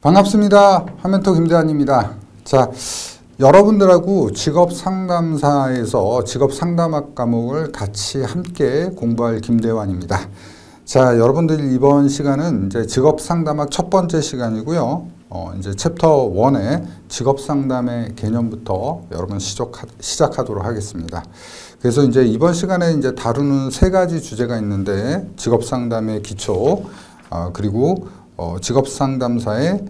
반갑습니다. 화멘토 김대환입니다. 자, 여러분들하고 직업상담사에서 직업상담학 과목을 같이 함께 공부할 김대환입니다. 자, 여러분들 이번 시간은 이제 직업상담학 첫 번째 시간이고요. 이제 챕터 1의 직업상담의 개념부터 여러분 시작하도록 하겠습니다. 그래서 이제 이번 시간에 이제 다루는 세 가지 주제가 있는데, 직업상담의 기초, 그리고 직업상담사의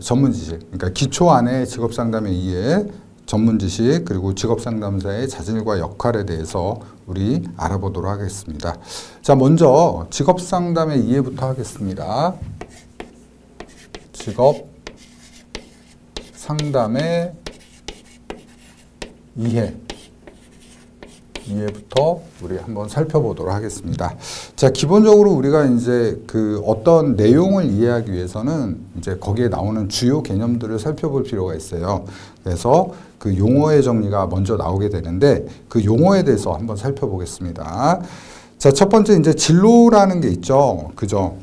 전문지식, 그러니까 기초 안에 직업상담의 이해, 전문지식, 그리고 직업상담사의 자질과 역할에 대해서 우리 알아보도록 하겠습니다. 자, 먼저 직업상담의 이해부터 하겠습니다. 직업상담의 이해부터 우리 한번 살펴보도록 하겠습니다. 자, 기본적으로 우리가 이제 그 어떤 내용을 이해하기 위해서는 이제 거기에 나오는 주요 개념들을 살펴볼 필요가 있어요. 그래서 그 용어의 정리가 먼저 나오게 되는데, 그 용어에 대해서 한번 살펴보겠습니다. 자, 첫 번째 이제 진로라는 게 있죠. 그죠?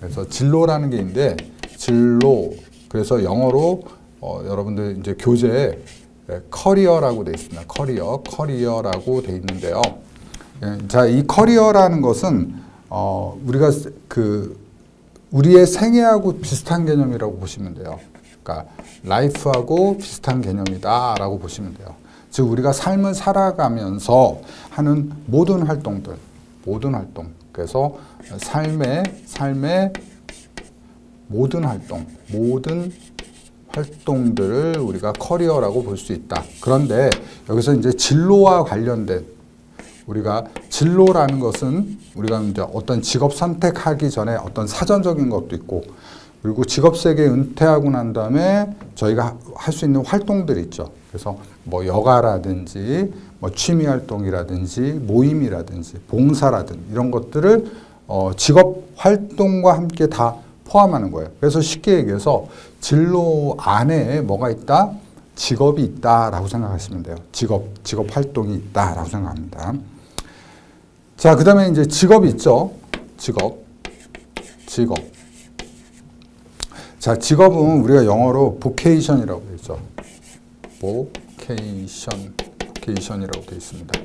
그래서 진로라는 게 있는데, 진로. 그래서 영어로 여러분들 이제 교재에 커리어라고 되어 있습니다. 커리어라고 되어 있는데요. 자, 이 커리어라는 것은 우리가 우리의 생애하고 비슷한 개념이라고 보시면 돼요. 그러니까 라이프하고 비슷한 개념이다라고 보시면 돼요. 즉 우리가 삶을 살아가면서 하는 모든 활동. 그래서 삶의 모든 활동들을 우리가 커리어라고 볼 수 있다. 그런데 여기서 이제 진로와 관련된, 우리가 진로라는 것은 우리가 이제 어떤 직업 선택하기 전에 어떤 사전적인 것도 있고, 그리고 직업 세계 은퇴하고 난 다음에 저희가 할 수 있는 활동들이 있죠. 그래서 뭐 여가라든지 뭐 취미 활동이라든지 모임이라든지 봉사라든지 이런 것들을 직업 활동과 함께 다 포함하는 거예요. 그래서 쉽게 얘기해서 진로 안에 뭐가 있다? 직업이 있다라고 생각하시면 돼요. 직업 활동이 있다라고 생각합니다. 자, 그 다음에 이제 직업이 있죠. 직업. 자, 직업은 우리가 영어로 vocation이라고 되어 있죠. vocation이라고 되어 있습니다.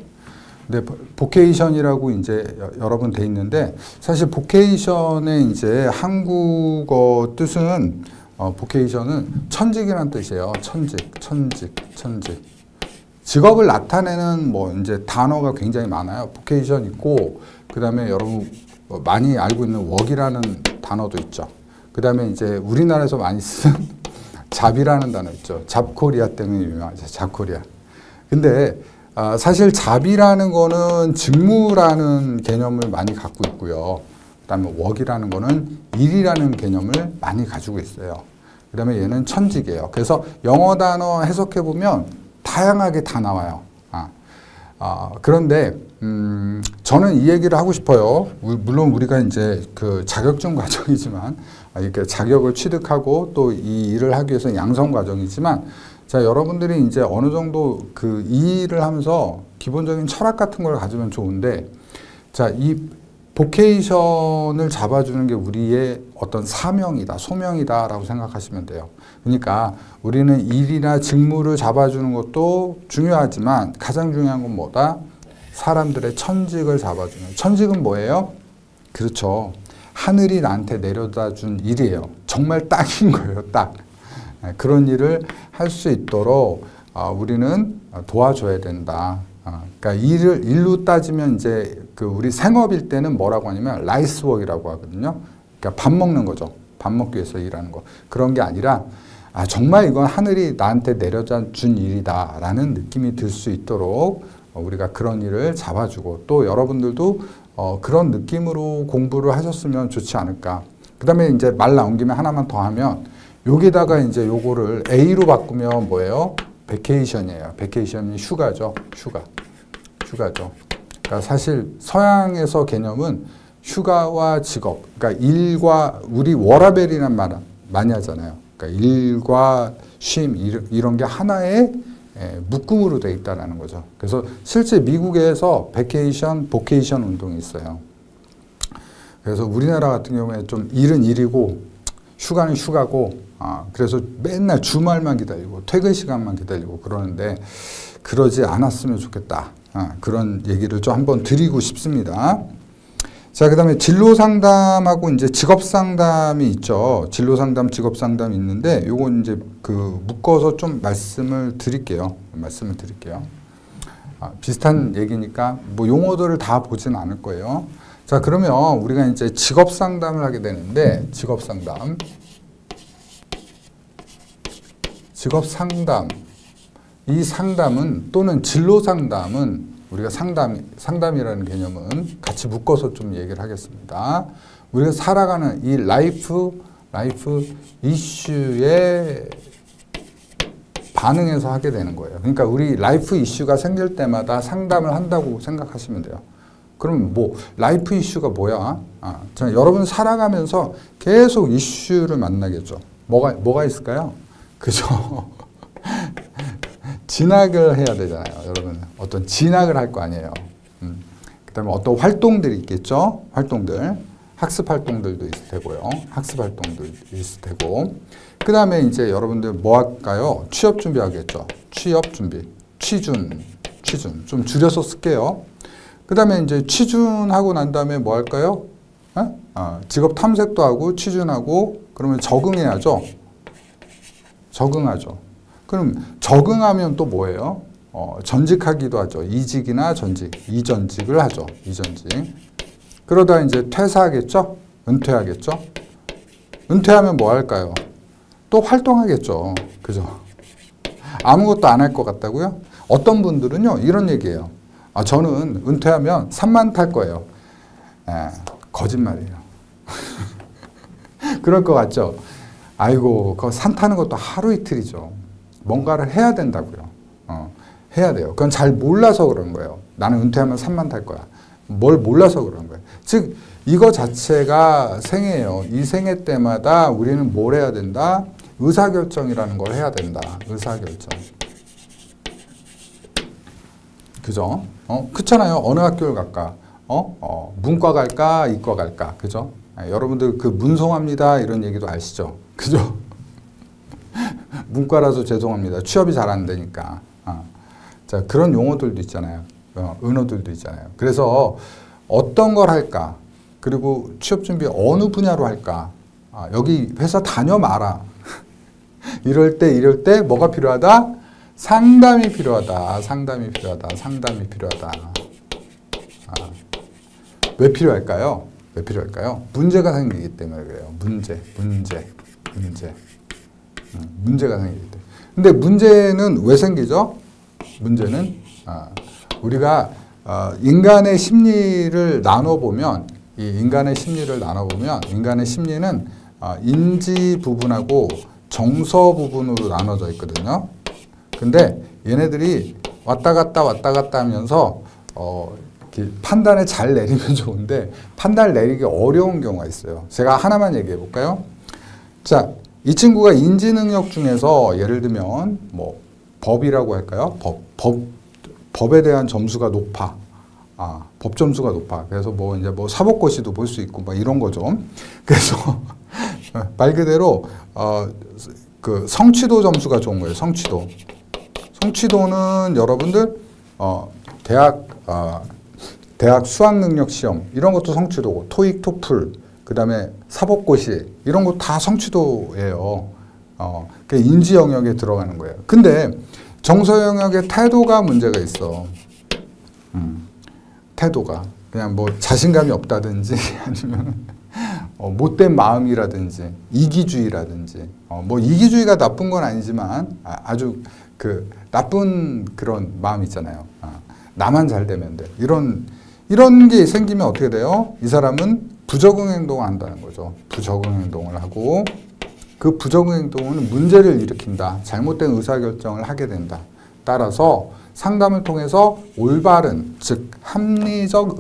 근데 vocation이라고 이제 여러분 돼 있는데, 사실 vocation의 이제 한국어 뜻은 vocation은 천직이라는 뜻이에요. 천직. 직업을 나타내는 뭐 이제 단어가 굉장히 많아요. vocation 있고, 그 다음에 여러분 많이 알고 있는 work이라는 단어도 있죠. 그 다음에 이제 우리나라에서 많이 쓰는 잡이라는 단어 있죠. 잡코리아 때문에 유명하죠. 잡코리아. 근데 사실 잡이라는 거는 직무라는 개념을 많이 갖고 있고요. 그 다음에 work이라는 거는 일이라는 개념을 많이 가지고 있어요. 그 다음에 얘는 천직이에요. 그래서 영어 단어 해석해 보면 다양하게 다 나와요. 그런데 저는 이 얘기를 하고 싶어요. 물론 우리가 이제 그 자격증 과정이지만, 이렇게 자격을 취득하고 또 이 일을 하기 위해서 양성 과정이지만, 자, 여러분들이 이제 어느 정도 이 일을 하면서 기본적인 철학 같은 걸 가지면 좋은데, 자, 이 보케이션을 잡아주는 게 우리의 어떤 사명이다, 소명이다라고 생각하시면 돼요. 그러니까 우리는 일이나 직무를 잡아주는 것도 중요하지만 가장 중요한 건 뭐다? 사람들의 천직을 잡아주는. 천직은 뭐예요? 그렇죠. 하늘이 나한테 내려다 준 일이에요. 정말 딱인 거예요, 딱. 그런 일을 할 수 있도록 우리는 도와줘야 된다. 그러니까 일로 따지면 이제 우리 생업일 때는 뭐라고 하냐면 라이스웍이라고 하거든요. 그러니까 밥 먹는 거죠. 밥 먹기 위해서 일하는 거. 그런 게 아니라 정말 이건 하늘이 나한테 내려다 준 일이다라는 느낌이 들 수 있도록 우리가 그런 일을 잡아주고, 또 여러분들도 그런 느낌으로 공부를 하셨으면 좋지 않을까. 그 다음에 이제 말 나온 김에 하나만 더 하면, 여기다가 이제 요거를 A로 바꾸면 뭐예요? 베케이션이에요. 베케이션이 휴가죠. 휴가죠. 그러니까 사실 서양에서 개념은 휴가와 직업, 그러니까 일과, 우리 워라벨이란 말 많이 하잖아요. 그러니까 일과 쉼, 이런 게 하나의 묶음으로 되어 있다는 거죠. 그래서 실제 미국에서 베케이션, 보케이션 운동이 있어요. 그래서 우리나라 같은 경우에 좀 일은 일이고 휴가는 휴가고, 그래서 맨날 주말만 기다리고 퇴근 시간만 기다리고 그러는데 그러지 않았으면 좋겠다. 그런 얘기를 좀 한번 드리고 싶습니다. 자, 그 다음에 진로 상담하고 이제 직업 상담이 있죠. 진로 상담, 직업 상담이 있는데 요건 이제 묶어서 좀 말씀을 드릴게요. 비슷한 얘기니까 뭐 용어들을 다 보진 않을 거예요. 자, 그러면 우리가 이제 직업 상담을 하게 되는데 직업 상담, 이 상담은 또는 진로 상담은 우리가 상담이라는 개념은 같이 묶어서 좀 얘기를 하겠습니다. 우리가 살아가는 이 라이프 이슈에 반응해서 하게 되는 거예요. 그러니까 우리 라이프 이슈가 생길 때마다 상담을 한다고 생각하시면 돼요. 그럼 뭐 라이프 이슈가 뭐야? 여러분 살아가면서 계속 이슈를 만나겠죠. 뭐가 있을까요? 그죠? 진학을 해야 되잖아요. 여러분 어떤 진학을 할 거 아니에요. 그 다음에 어떤 활동들이 있겠죠. 학습 활동들도 있을 테고요. 그 다음에 이제 여러분들 뭐 할까요? 취업 준비하겠죠. 취준 좀 줄여서 쓸게요. 그 다음에 이제 취준하고 난 다음에 뭐 할까요? 직업 탐색도 하고 취준하고 그러면 적응해야죠. 그럼 적응하면 또 뭐예요? 전직하기도 하죠. 이직이나 이전직을 하죠. 그러다 이제 퇴사하겠죠? 은퇴하겠죠? 은퇴하면 뭐 할까요? 또 활동하겠죠. 그죠? 아무것도 안 할 것 같다고요? 어떤 분들은요, 이런 얘기예요. 저는 은퇴하면 산만 탈 거예요. 거짓말이에요. 그럴 것 같죠? 아이고, 그 산 타는 것도 하루 이틀이죠. 뭔가를 해야 된다고요. 해야 돼요. 그건 잘 몰라서 그런 거예요. 나는 은퇴하면 산만 탈 거야. 뭘 몰라서 그런 거예요. 즉, 이거 자체가 생애예요. 이 생애 때마다 우리는 뭘 해야 된다? 의사결정이라는 걸 해야 된다. 의사결정. 그죠? 그렇잖아요. 어느 학교를 갈까? 문과 갈까? 이과 갈까? 그죠? 여러분들 그 문송합니다. 이런 얘기도 아시죠? 그죠? 문과라서 죄송합니다. 취업이 잘 안 되니까. 자, 그런 용어들도 있잖아요. 은어들도 있잖아요. 그래서 어떤 걸 할까? 그리고 취업 준비 어느 분야로 할까? 여기 회사 다녀 마라. 이럴 때 뭐가 필요하다? 상담이 필요하다. 왜 필요할까요? 문제가 생기기 때문에 그래요. 문제가 생기기 때문에. 근데 문제는 왜 생기죠? 문제는 우리가 인간의 심리를 나눠보면 인간의 심리는 인지 부분하고 정서 부분으로 나눠져 있거든요. 근데 얘네들이 왔다 갔다 하면서 판단을 잘 내리면 좋은데 판단을 내리기 어려운 경우가 있어요. 제가 하나만 얘기해 볼까요? 자, 이 친구가 인지 능력 중에서 예를 들면 뭐 법이라고 할까요? 법에 대한 점수가 높아. 법 점수가 높아. 그래서 뭐 이제 뭐 사법고시도 볼 수 있고 막 이런 거죠. 그래서 말 그대로 그 성취도 점수가 좋은 거예요. 성취도는 여러분들 대학 수학 능력 시험 이런 것도 성취도고 토익, 토플 그 다음에 사법고시 이런 거 다 성취도예요. 그 인지 영역에 들어가는 거예요. 근데 정서 영역의 태도가 문제가 있어. 태도가 그냥 뭐 자신감이 없다든지 아니면 못된 마음이라든지 이기주의라든지 뭐 이기주의가 나쁜 건 아니지만 아주 그 나쁜 그런 마음 있잖아요. 나만 잘 되면 돼. 이런 게 생기면 어떻게 돼요? 이 사람은 부적응 행동을 한다는 거죠. 부적응 행동을 하고 그 부적응 행동은 문제를 일으킨다. 잘못된 의사결정을 하게 된다. 따라서 상담을 통해서 올바른, 즉 합리적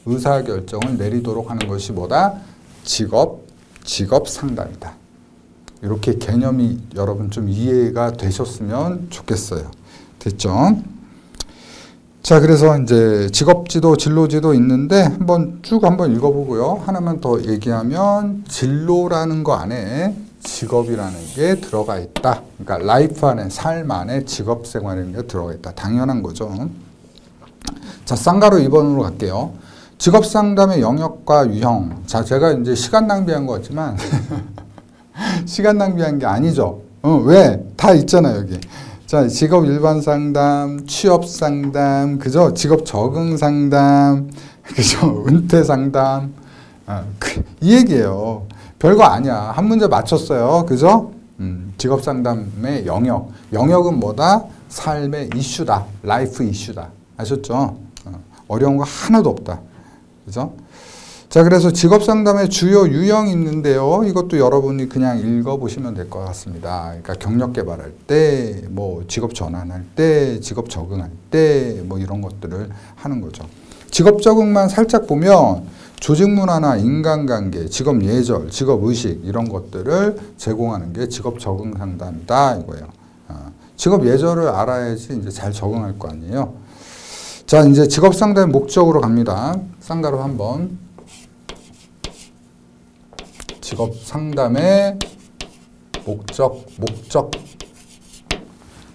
의사결정을 내리도록 하는 것이 뭐다? 직업 상담이다. 이렇게 개념이 여러분 좀 이해가 되셨으면 좋겠어요. 됐죠? 자, 그래서 이제 직업지도, 진로지도 있는데 한번 읽어보고요. 하나만 더 얘기하면 진로라는 거 안에 직업이라는 게 들어가 있다. 그러니까 라이프 안에, 삶 안에 직업 생활이라는 게 들어가 있다. 당연한 거죠. 자, 쌍가루 2번으로 갈게요. 직업 상담의 영역과 유형. 자, 제가 이제 시간 낭비한 것 같지만 시간 낭비한 게 아니죠. 왜? 다 있잖아요, 여기. 자, 직업 일반 상담, 취업 상담, 그죠? 직업 적응 상담, 그죠? 은퇴 상담. 이 얘기예요. 별거 아니야. 한 문제 맞췄어요. 그죠? 직업 상담의 영역. 영역은 뭐다? 삶의 이슈다. 라이프 이슈다. 아셨죠? 어려운 거 하나도 없다. 그죠? 자, 그래서 직업 상담의 주요 유형이 있는데요. 이것도 여러분이 그냥 읽어보시면 될 것 같습니다. 그러니까 경력 개발할 때, 뭐 직업 전환할 때, 직업 적응할 때, 뭐 이런 것들을 하는 거죠. 직업 적응만 살짝 보면 조직 문화나 인간관계, 직업 예절, 직업 의식 이런 것들을 제공하는 게 직업 적응 상담이다 이거예요. 직업 예절을 알아야지 이제 잘 적응할 거 아니에요. 자, 이제 직업 상담의 목적으로 갑니다. 쌍가루 한번. 직업 상담의 목적.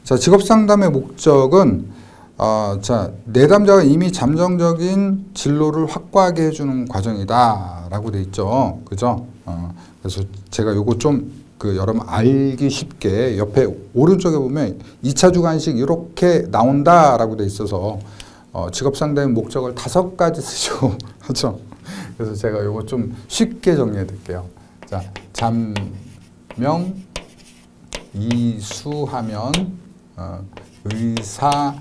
자, 직업 상담의 목적은 자, 내담자가 이미 잠정적인 진로를 확고하게 해주는 과정이다라고 돼 있죠. 그죠? 그래서 제가 요거 좀 여러분 알기 쉽게 옆에 오른쪽에 보면 2차 주관식 이렇게 나온다라고 돼 있어서 직업 상담의 목적을 5가지 쓰죠. 하죠. 그래서 제가 요거 좀 쉽게 정리해 드릴게요. 자, 잠명, 이수하면, 의사,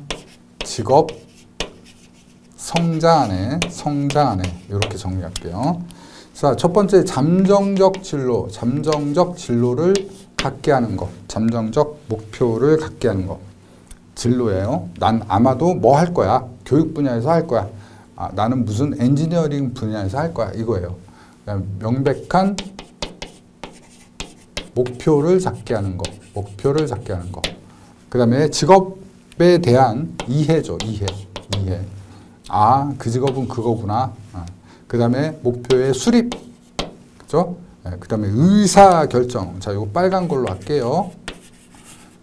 직업, 성자 안에 이렇게 정리할게요. 자, 첫 번째 잠정적 진로를 갖게 하는 것, 잠정적 목표를 갖게 하는 것, 진로예요. 난 아마도 뭐 할 거야? 교육 분야에서 할 거야. 나는 무슨 엔지니어링 분야에서 할 거야. 이거예요. 명백한 목표를 잡게 하는 것. 그 다음에 직업에 대한 이해죠. 이해. 그 직업은 그거구나. 그 다음에 목표의 수립. 그죠? 그 다음에 의사결정. 자, 이거 빨간 걸로 할게요.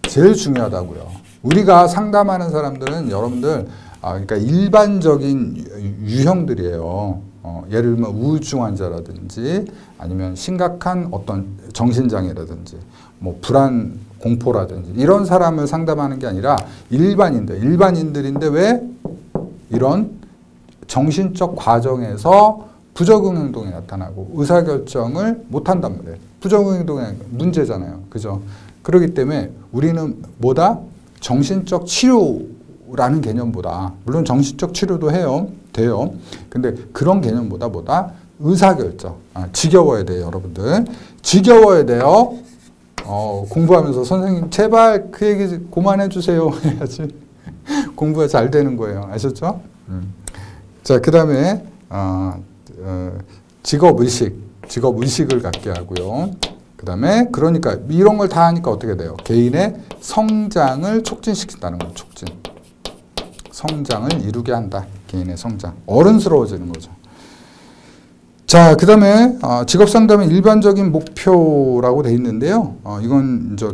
제일 중요하다고요. 우리가 상담하는 사람들은 여러분들, 그러니까 일반적인 유형들이에요. 예를 들면 우울증 환자라든지 아니면 심각한 어떤 정신장애라든지 뭐 불안, 공포라든지 이런 사람을 상담하는 게 아니라 일반인들인데 왜 이런 정신적 과정에서 부적응 행동이 나타나고 의사결정을 못한단 말이에요. 부적응 행동이 문제잖아요. 그죠? 그렇기 때문에 우리는 뭐다? 정신적 치료라는 개념보다, 물론 정신적 치료도 돼요. 근데 그런 개념보다 뭐다? 의사결정. 지겨워야 돼요, 여러분들. 지겨워야 돼요. 공부하면서 선생님 제발 그 얘기 그만해 주세요. 해야지 공부가 잘 되는 거예요. 아셨죠? 자, 그 다음에 직업의식을 갖게 하고요. 그 다음에 그러니까 이런 걸 다 하니까 어떻게 돼요? 개인의 성장을 촉진시킨다는 거예요. 성장을 이루게 한다. 개인의 성장. 어른스러워지는 거죠. 자, 그 다음에 직업상담의 일반적인 목표라고 돼 있는데요. 이건 이제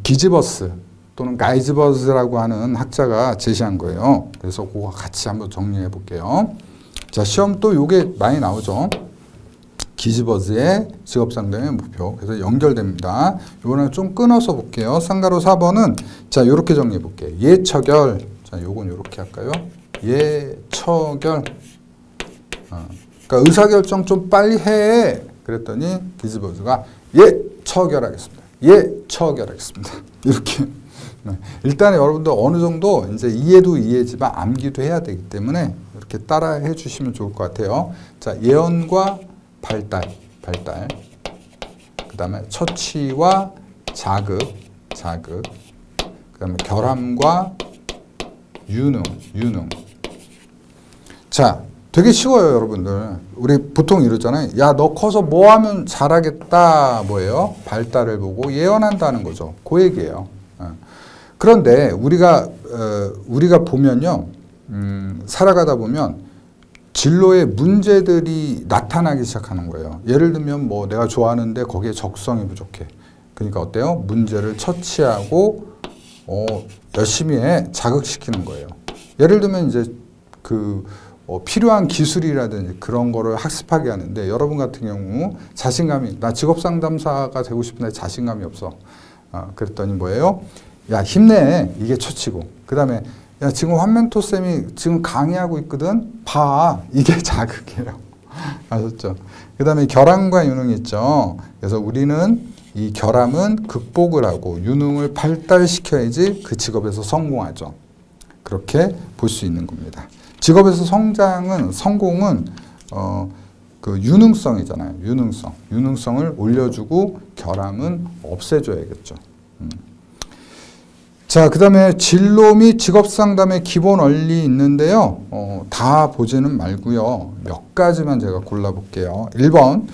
기즈버스 또는 가이즈버스라고 하는 학자가 제시한 거예요. 그래서 그거 같이 한번 정리해 볼게요. 자, 시험 또 요게 많이 나오죠. 기즈버스의 직업상담의 목표. 그래서 연결됩니다. 이거는 좀 끊어서 볼게요. 쌍가루 4번은 자, 요렇게 정리해 볼게요. 예처결. 자, 요건 요렇게 할까요? 예처결. 그러니까 의사결정 좀 빨리 해. 그랬더니 기즈버스가 예처결하겠습니다. 이렇게. 일단 여러분들 어느 정도 이제 이해도 이해지만 암기도 해야 되기 때문에 이렇게 따라해 주시면 좋을 것 같아요. 자, 예언과 발달. 그 다음에 처치와 자극. 그 다음에 결함과 유능. 자, 되게 쉬워요, 여러분들. 우리 보통 이러잖아요. 야, 너 커서 뭐 하면 잘하겠다. 뭐예요? 발달을 보고 예언한다는 거죠. 그 얘기예요. 그런데 우리가 우리가 보면요, 살아가다 보면 진로에 문제들이 나타나기 시작하는 거예요. 예를 들면 뭐 내가 좋아하는데 거기에 적성이 부족해. 그러니까 어때요? 문제를 처치하고 열심히 자극시키는 거예요. 예를 들면 이제 필요한 기술이라든지 그런 거를 학습하게 하는데, 여러분 같은 경우 자신감이, 나 직업상담사가 되고 싶은데 자신감이 없어. 그랬더니 뭐예요? 야, 힘내. 이게 처치고. 그 다음에 야, 지금 환멘토 쌤이 지금 강의하고 있거든. 봐. 이게 자극이에요. 아셨죠? 그 다음에 결함과 유능이 있죠. 그래서 우리는 이 결함은 극복을 하고 유능을 발달시켜야지 그 직업에서 성공하죠. 그렇게 볼 수 있는 겁니다. 직업에서 성공은 그 유능성이잖아요. 유능성을 올려주고 결함은 없애줘야겠죠. 자, 그 다음에 진로 및 직업상담의 기본 원리 있는데요. 다 보지는 말고요. 몇 가지만 제가 골라볼게요. 1번,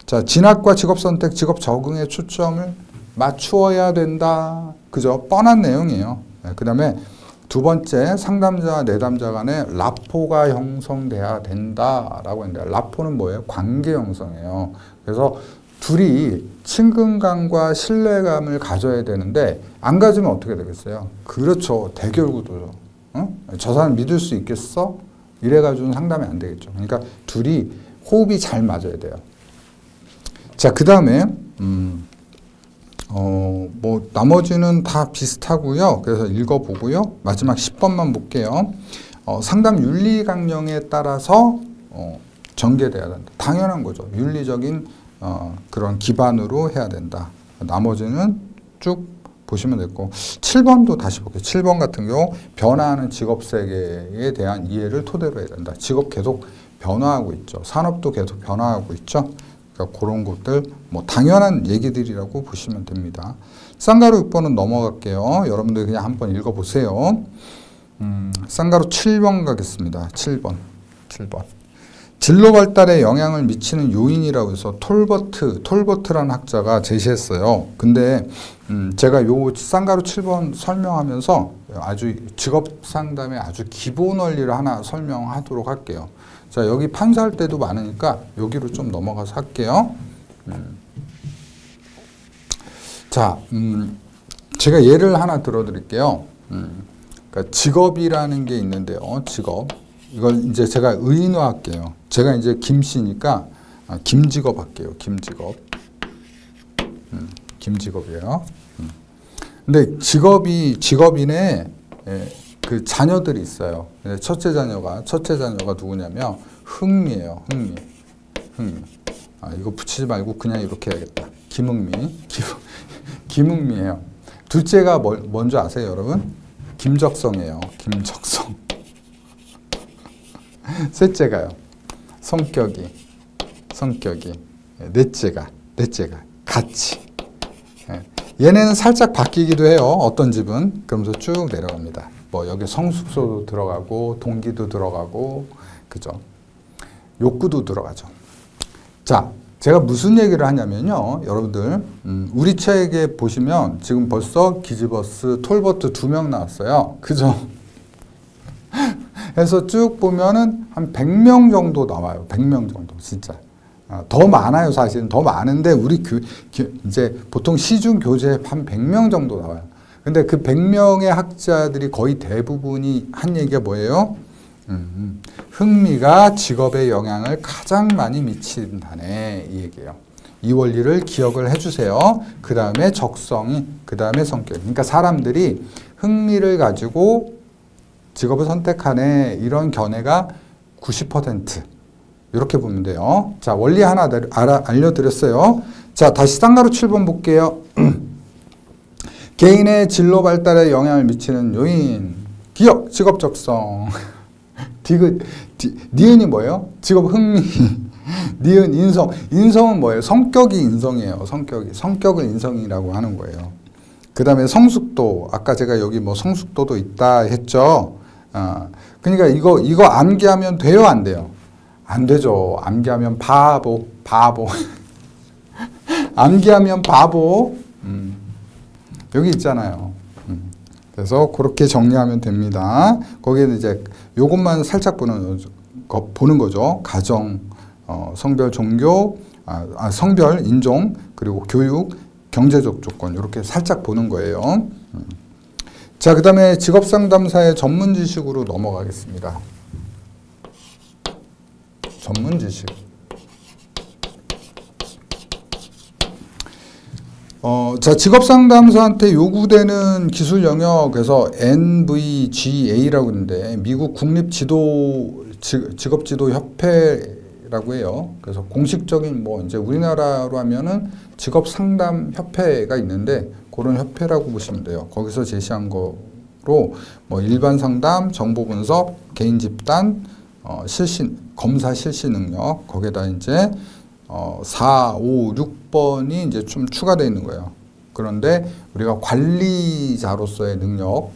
자, 진학과 직업선택, 직업 적응에 초점을 맞추어야 된다. 그죠? 뻔한 내용이에요. 그 다음에 두 번째, 상담자와 내담자 간에 라포가 형성돼야 된다라고 했는데, 라포는 뭐예요? 관계 형성이에요. 그래서 둘이 친근감과 신뢰감을 가져야 되는데, 안 가지면 어떻게 되겠어요? 그렇죠. 대결 구도죠. 저 사람 믿을 수 있겠어? 이래가지고는 상담이 안 되겠죠. 그러니까 둘이 호흡이 잘 맞아야 돼요. 자, 그 다음에 뭐 나머지는 다 비슷하고요. 그래서 읽어보고요. 마지막 10번만 볼게요. 상담 윤리 강령에 따라서 전개돼야 된다. 당연한 거죠. 윤리적인 그런 기반으로 해야 된다. 나머지는 쭉 보시면 됐고, 7번도 다시 볼게요. 7번 같은 경우 변화하는 직업 세계에 대한 이해를 토대로 해야 된다. 직업 계속 변화하고 있죠. 산업도 계속 변화하고 있죠. 그러니까 그런 것들 뭐 당연한 얘기들이라고 보시면 됩니다. 쌍가루 6번은 넘어갈게요. 여러분들 그냥 한번 읽어보세요. 쌍가루 7번 가겠습니다. 7번. 진로 발달에 영향을 미치는 요인이라고 해서 톨버트라는 학자가 제시했어요. 근데 제가 요 쌍가루 7번 설명하면서 아주 직업 상담의 아주 기본 원리를 하나 설명하도록 할게요. 자, 여기 판사할 때도 많으니까 여기로 좀 넘어가서 할게요. 자, 제가 예를 하나 들어드릴게요. 그러니까 직업이라는 게 있는데요. 직업. 이걸 이제 제가 의인화할게요. 제가 이제 김씨니까 김직업 할게요. 김직업이에요. 근데 직업인의 그 자녀들이 있어요. 첫째 자녀가 누구냐면 흥미예요. 흥미. 이거 붙이지 말고 그냥 이렇게 해야겠다. 김흥미예요. 둘째가 뭔지 아세요, 여러분? 김적성이에요. 김적성. 셋째가요. 성격이. 넷째가 가치. 얘네는 살짝 바뀌기도 해요. 어떤 집은. 그러면서 쭉 내려갑니다. 뭐 여기 성숙소도 들어가고 동기도 들어가고, 그죠? 욕구도 들어가죠. 자, 제가 무슨 얘기를 하냐면요. 여러분들 우리 책에 보시면 지금 벌써 기즈버스, 톨버트 2명 나왔어요. 그죠? 해서 쭉 보면은 한 100명 정도 나와요. 100명 정도, 진짜. 더 많아요, 사실은. 더 많은데, 우리 이제 보통 시중 교재에 한 100명 정도 나와요. 근데 그 100명의 학자들이 거의 대부분이 한 얘기가 뭐예요? 흥미가 직업에 영향을 가장 많이 미친다네. 이 얘기예요. 이 원리를 기억을 해주세요. 그 다음에 적성이, 그 다음에 성격. 그러니까 사람들이 흥미를 가지고 직업을 선택하네, 이런 견해가 90% 이렇게 보면 돼요. 자, 원리 하나 알려드렸어요. 자, 다시 쌍가루 7번 볼게요. 개인의 진로 발달에 영향을 미치는 요인. 기억, 직업 적성. 니은이 뭐예요? 직업 흥미. 니은 인성. 인성은 뭐예요? 성격이 인성이에요. 성격을 인성이라고 하는 거예요. 그 다음에 성숙도. 아까 제가 여기 뭐 성숙도도 있다 했죠. 그러니까 이거 암기하면 돼요, 안 돼요? 안 되죠. 암기하면 바보. 암기하면 바보. 여기 있잖아요. 그래서 그렇게 정리하면 됩니다. 거기에 이제 요것만 살짝 보는 거죠. 가정, 성별, 종교, 성별, 인종, 그리고 교육, 경제적 조건 이렇게 살짝 보는 거예요. 자, 그 다음에 직업상담사의 전문 지식으로 넘어가겠습니다. 전문 지식. 자, 직업상담사한테 요구되는 기술 영역에서 NVGA라고 하는데 미국 직업지도협회라고 해요. 그래서 공식적인 뭐 이제 우리나라로 하면은 직업상담협회가 있는데 그런 협회라고 보시면 돼요. 거기서 제시한 거로 뭐 일반 상담, 정보 분석, 개인 집단, 검사 실시 능력 거기에다 이제 4, 5, 6번이 이제 좀 추가되어 있는 거예요. 그런데 우리가 관리자로서의 능력,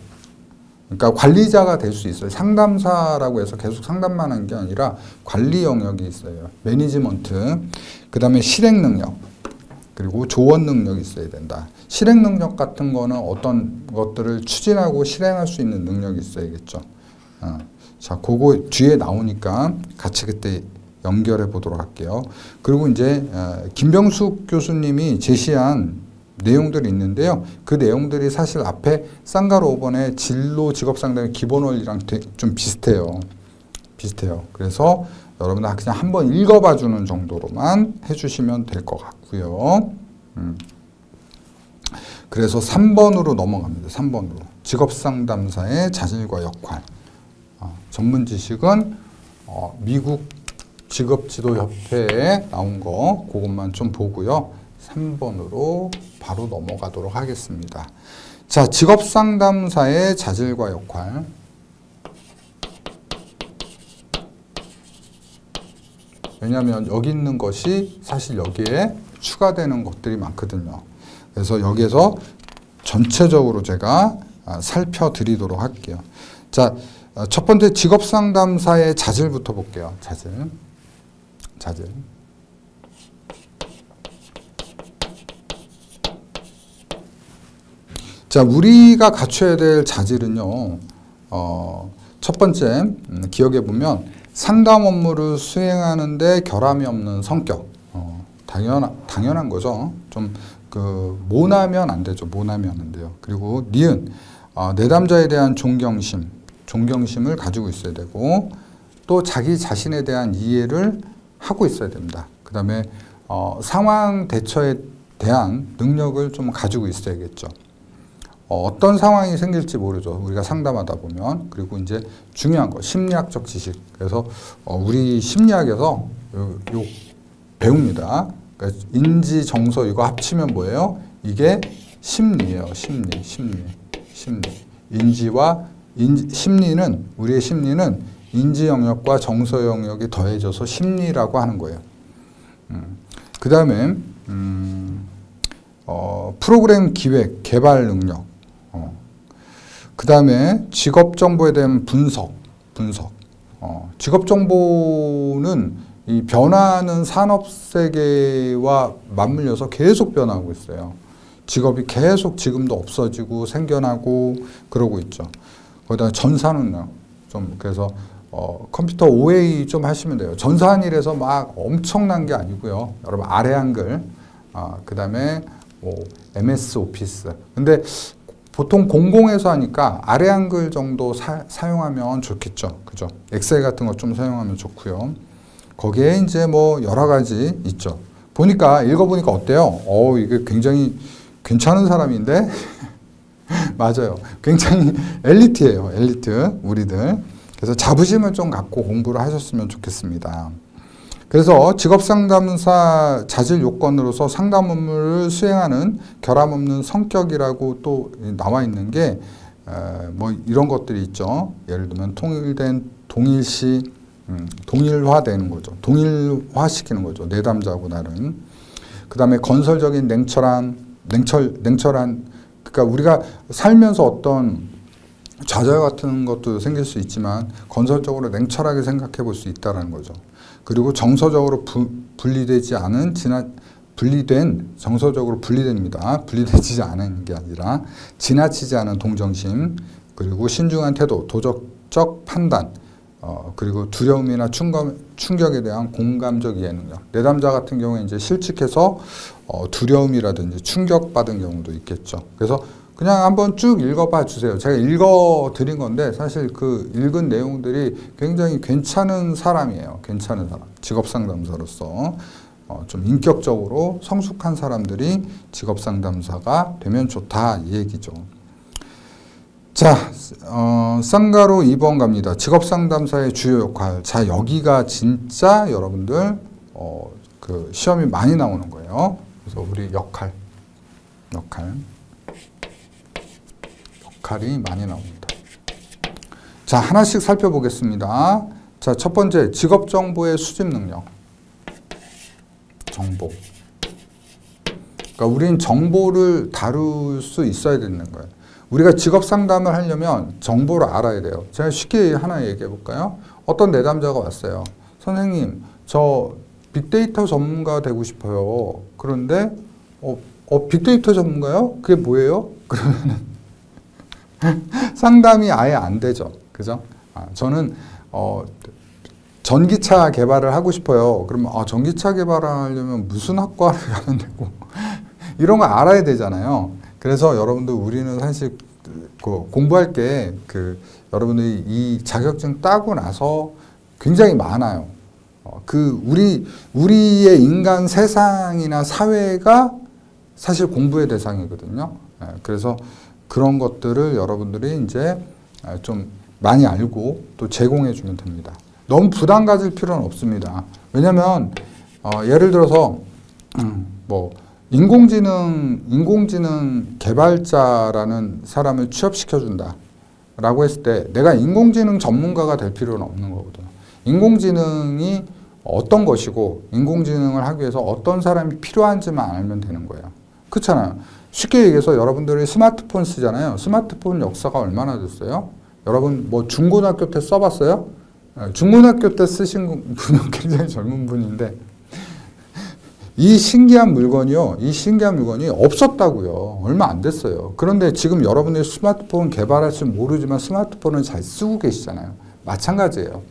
그러니까 관리자가 될 수 있어요. 상담사라고 해서 계속 상담만 하는 게 아니라 관리 영역이 있어요. 매니지먼트, 그 다음에 실행 능력, 그리고 조언 능력이 있어야 된다. 실행 능력 같은 거는 어떤 것들을 추진하고 실행할 수 있는 능력이 있어야겠죠. 자, 그거 뒤에 나오니까 같이 그때 연결해 보도록 할게요. 그리고 이제 김병숙 교수님이 제시한 내용들이 있는데요. 그 내용들이 사실 앞에 쌍가루 5번의 진로 직업상담의 기본 원리랑 좀 비슷해요. 그래서 여러분 그냥 한번 읽어봐 주는 정도로만 해주시면 될 것 같고요. 그래서 3번으로 넘어갑니다. 3번으로. 직업상담사의 자질과 역할. 전문 지식은 미국 직업지도협회에 나온 거 그것만 좀 보고요. 3번으로 바로 넘어가도록 하겠습니다. 자, 직업상담사의 자질과 역할. 왜냐하면 여기 있는 것이 사실 여기에 추가되는 것들이 많거든요. 그래서 여기에서 전체적으로 제가 살펴드리도록 할게요. 자, 첫 번째 직업상담사의 자질부터 볼게요. 자질. 자, 우리가 갖춰야 될 자질은요. 첫 번째 기억해 보면 상담 업무를 수행하는데 결함이 없는 성격. 당연한 거죠. 좀 모나면 안 되죠. 모나면 안 돼요. 그리고 니은 내담자에 대한 존경심을 가지고 있어야 되고 또 자기 자신에 대한 이해를 하고 있어야 됩니다. 그 다음에 상황 대처에 대한 능력을 좀 가지고 있어야겠죠. 어떤 상황이 생길지 모르죠. 우리가 상담하다 보면. 그리고 이제 중요한 거 심리학적 지식. 그래서 우리 심리학에서 요 배웁니다. 그러니까 인지, 정서 이거 합치면 뭐예요? 이게 심리예요. 심리. 심리는 우리의 심리는 인지 영역과 정서 영역이 더해져서 심리라고 하는 거예요. 그 다음에 프로그램 기획, 개발 능력. 그 다음에 직업 정보에 대한 분석. 직업 정보는 이 변화하는 산업 세계와 맞물려서 계속 변하고 있어요. 직업이 계속 지금도 없어지고 생겨나고 그러고 있죠. 거기다가 전산 능력. 좀 그래서 컴퓨터 OA 좀 하시면 돼요. 전산일에서 막 엄청난 게 아니고요. 여러분 아래 한글, 그 다음에 뭐 MS 오피스. 근데 보통 공공에서 하니까 아래 한글 정도 사용하면 좋겠죠. 그죠? 엑셀 같은 거 좀 사용하면 좋고요. 거기에 이제 뭐 여러 가지 있죠. 읽어보니까 어때요? 이게 굉장히 괜찮은 사람인데? 맞아요. 굉장히 엘리트예요. 엘리트, 우리들. 그래서 자부심을 좀 갖고 공부를 하셨으면 좋겠습니다. 그래서 직업상담사 자질 요건으로서 상담 업무를 수행하는 결함 없는 성격이라고 또 나와 있는 게 뭐 이런 것들이 있죠. 예를 들면 통일된 동일시, 동일화되는 거죠. 동일화시키는 거죠. 내담자하고 나는. 그 다음에 건설적인 냉철한, 그러니까 우리가 살면서 어떤 좌절 같은 것도 생길 수 있지만 건설적으로 냉철하게 생각해 볼 수 있다는 거죠. 그리고 정서적으로 분리되지 않은 정서적으로 분리됩니다. 분리되지 않은 게 아니라 지나치지 않은 동정심, 그리고 신중한 태도, 도덕적 판단, 그리고 두려움이나 충격에 대한 공감적 이해 능력. 내담자 같은 경우에 이제 실직해서 두려움이라든지 충격받은 경우도 있겠죠. 그래서 그냥 한번 쭉 읽어봐 주세요. 제가 읽어 드린 건데 사실 그 읽은 내용들이 굉장히 괜찮은 사람이에요. 괜찮은 사람. 직업 상담사로서 좀 인격적으로 성숙한 사람들이 직업 상담사가 되면 좋다 이 얘기죠. 자, 쌍가로 2번 갑니다. 직업 상담사의 주요 역할. 자, 여기가 진짜 여러분들 그 시험이 많이 나오는 거예요. 그래서 우리 역할이 많이 나옵니다. 자, 하나씩 살펴보겠습니다. 자, 첫 번째, 직업 정보의 수집 능력. 정보. 그러니까 우린 정보를 다룰 수 있어야 되는 거예요. 우리가 직업 상담을 하려면 정보를 알아야 돼요. 제가 쉽게 하나 얘기해 볼까요? 어떤 내담자가 왔어요. 선생님, 저 빅데이터 전문가 되고 싶어요. 그런데 빅데이터 전문가요? 그게 뭐예요? 그러면은 상담이 아예 안 되죠. 그죠? 저는 전기차 개발을 하고 싶어요. 그러면 전기차 개발하려면 무슨 학과를 가면 되고 이런 거 알아야 되잖아요. 그래서 여러분들 우리는 사실 공부할 게 여러분들이 이 자격증 따고 나서 굉장히 많아요. 우리의 인간 세상이나 사회가 사실 공부의 대상이거든요. 그래서 그런 것들을 여러분들이 이제 좀 많이 알고 또 제공해 주면 됩니다. 너무 부담 가질 필요는 없습니다. 왜냐면 예를 들어서 인공지능 개발자라는 사람을 취업시켜준다 라고 했을 때 내가 인공지능 전문가가 될 필요는 없는 거거든요. 인공지능이 어떤 것이고 인공지능을 하기 위해서 어떤 사람이 필요한지만 알면 되는 거예요. 그렇잖아요. 쉽게 얘기해서 여러분들이 스마트폰 쓰잖아요. 스마트폰 역사가 얼마나 됐어요? 여러분 중고등학교 때 써봤어요? 중고등학교 때 쓰신 분은 굉장히 젊은 분인데 이 신기한 물건이 없었다고요. 얼마 안 됐어요. 그런데 지금 여러분들이 스마트폰 개발할지 모르지만 스마트폰을 잘 쓰고 계시잖아요. 마찬가지예요.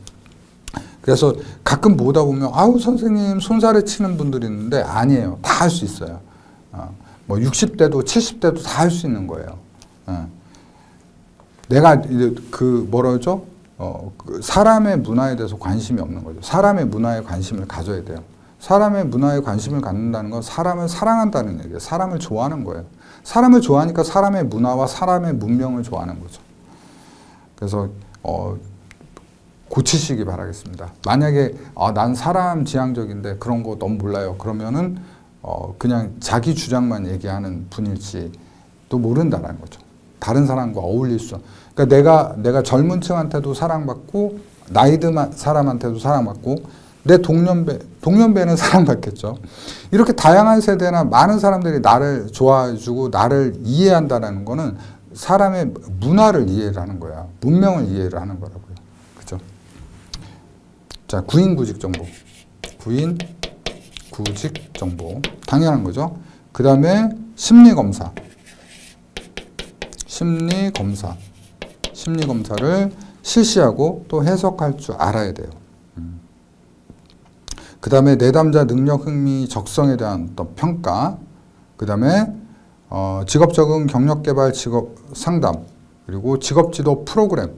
그래서 가끔 보다 보면 선생님 손살에 치는 분들이 있는데 아니에요. 다 할 수 있어요. 60대도 70대도 다 할 수 있는 거예요. 내가 사람의 문화에 대해서 관심이 없는 거죠. 사람의 문화에 관심을 가져야 돼요. 사람의 문화에 관심을 갖는다는 건 사람을 사랑한다는 얘기예요. 사람을 좋아하는 거예요. 사람을 좋아하니까 사람의 문화와 사람의 문명을 좋아하는 거죠. 그래서 고치시기 바라겠습니다. 만약에 난 사람 지향적인데 그런 거 너무 몰라요. 그러면은 그냥 자기 주장만 얘기하는 분일지도 모른다는 거죠. 다른 사람과 어울릴 수. 그러니까 내가 젊은 층한테도 사랑받고 나이 든 사람한테도 사랑받고 내 동년배는 사랑받겠죠. 이렇게 다양한 세대나 많은 사람들이 나를 좋아해주고 나를 이해한다는 거는 사람의 문화를 이해를 하는 거야. 문명을 이해를 하는 거라고요. 그죠? 자, 구인구직 정보. 구직 정보. 당연한 거죠. 그 다음에 심리검사. 심리검사를 실시하고 또 해석할 줄 알아야 돼요. 그 다음에 내담자 능력, 흥미, 적성에 대한 어떤 평가, 그 다음에 직업 적응, 경력 개발, 직업 상담, 그리고 직업 지도 프로그램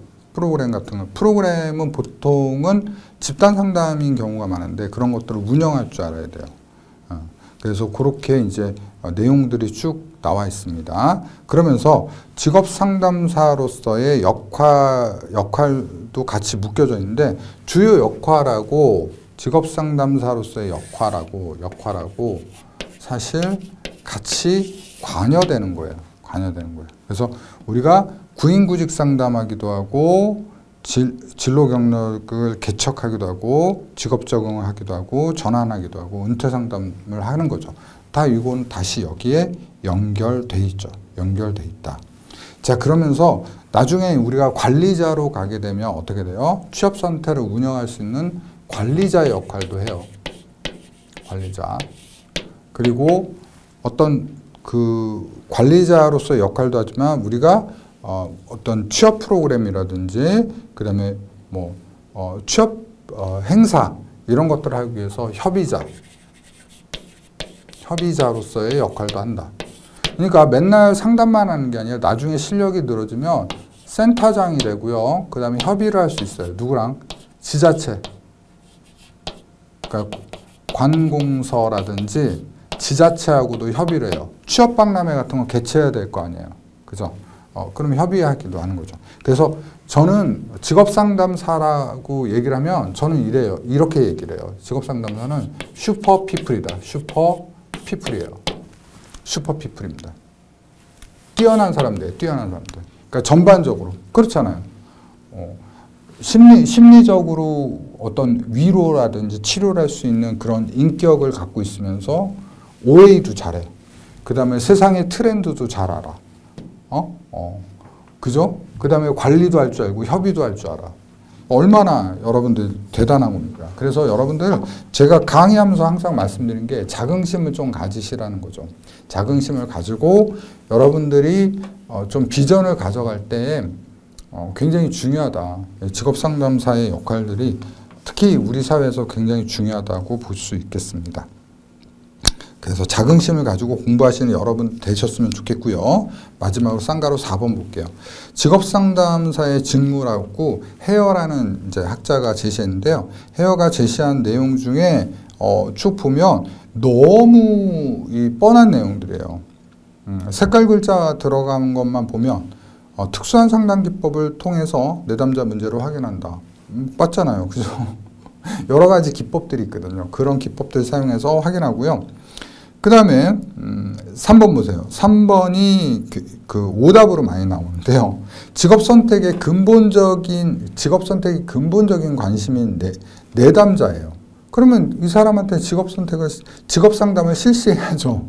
같은 거. 프로그램은 보통은 집단 상담인 경우가 많은데 그런 것들을 운영할 줄 알아야 돼요. 그래서 그렇게 이제 내용들이 쭉 나와 있습니다. 그러면서 직업 상담사로서의 역할도 같이 묶여져 있는데 주요 역할하고 직업 상담사로서의 역할하고 사실 같이 관여되는 거예요. 그래서 우리가 구인구직 상담하기도 하고 진로 경력을 개척하기도 하고 직업 적응을 하기도 하고 전환하기도 하고 은퇴 상담을 하는 거죠. 다 이건 다시 여기에 연결돼 있죠. 연결돼 있다. 자, 그러면서 나중에 우리가 관리자로 가게 되면 어떻게 돼요? 취업 선택을 운영할 수 있는 관리자의 역할도 해요. 관리자. 그리고 어떤 그 관리자로서의 역할도 하지만 우리가 어떤 취업 프로그램이라든지 그다음에 뭐 취업 행사 이런 것들을 하기 위해서 협의자로서의 역할도 한다. 그러니까 맨날 상담만 하는 게 아니라 나중에 실력이 늘어지면 센터장이 되고요. 그 다음에 협의를 할 수 있어요. 누구랑? 지자체. 그러니까 관공서라든지 지자체하고도 협의를 해요. 취업박람회 같은 거 개최해야 될 거 아니에요. 그죠? 그럼 협의하기도 하는 거죠. 그래서 저는 직업상담사라고 얘기를 하면 저는 이래요. 이렇게 얘기를 해요. 직업상담사는 슈퍼피플이다. 슈퍼피플이에요. 슈퍼피플입니다. 뛰어난 사람들, 뛰어난 사람들. 그러니까 전반적으로. 그렇잖아요. 심리적으로 어떤 위로라든지 치료를 할 수 있는 그런 인격을 갖고 있으면서 OA도 잘해. 그 다음에 세상의 트렌드도 잘 알아. 그죠? 그 다음에 관리도 할 줄 알고 협의도 할 줄 알아. 얼마나 여러분들 대단한 겁니까? 그래서 여러분들 제가 강의하면서 항상 말씀드린 게 자긍심을 좀 가지시라는 거죠. 자긍심을 가지고 여러분들이 좀 비전을 가져갈 때 굉장히 중요하다. 직업상담사의 역할들이 특히 우리 사회에서 굉장히 중요하다고 볼 수 있겠습니다. 그래서 자긍심을 가지고 공부하시는 여러분 되셨으면 좋겠고요. 마지막으로 쌍가로 4번 볼게요. 직업상담사의 직무라고 헤어라는 이제 학자가 제시했는데요. 헤어가 제시한 내용 중에 쭉 보면 너무 뻔한 내용들이에요. 색깔 글자 들어간 것만 보면 특수한 상담 기법을 통해서 내담자 문제를 확인한다. 맞잖아요. 그죠? 여러 가지 기법들이 있거든요. 그런 기법들 사용해서 확인하고요. 그 다음에 3번 보세요. 3번이 그 오답으로 많이 나오는데요. 직업선택이 근본적인 관심인 내담자예요. 그러면 이 사람한테 직업상담을 실시해야죠.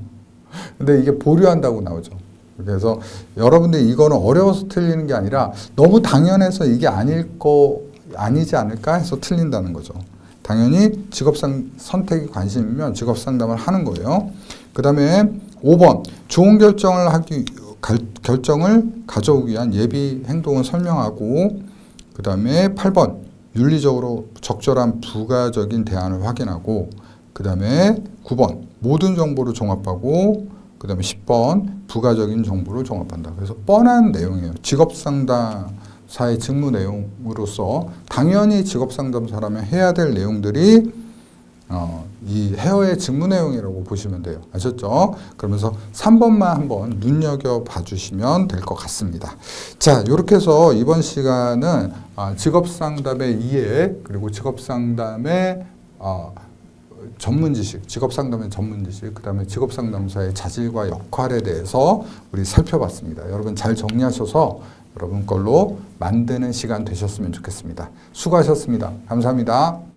근데 이게 보류한다고 나오죠. 그래서 여러분들이 이거는 어려워서 틀리는 게 아니라 너무 당연해서 이게 아니지 않을까 해서 틀린다는 거죠. 당연히 선택이 관심이면 직업상담을 하는 거예요. 그 다음에 5번 좋은 결정을 가져오기 위한 예비 행동을 설명하고 그 다음에 8번 윤리적으로 적절한 부가적인 대안을 확인하고 그 다음에 9번 모든 정보를 종합하고 그 다음에 10번 부가적인 정보를 종합한다. 그래서 뻔한 내용이에요. 직업상담사의 직무 내용으로서 당연히 직업상담사라면 해야 될 내용들이 이 헤어의 직무 내용이라고 보시면 돼요. 아셨죠? 그러면서 3번만 한번 눈여겨봐 주시면 될 것 같습니다. 자, 이렇게 해서 이번 시간은 직업상담의 이해 그리고 직업상담의 전문지식, 직업상담의 전문지식, 그 다음에 직업상담사의 자질과 역할에 대해서 우리 살펴봤습니다. 여러분 잘 정리하셔서 여러분 걸로 만드는 시간 되셨으면 좋겠습니다. 수고하셨습니다. 감사합니다.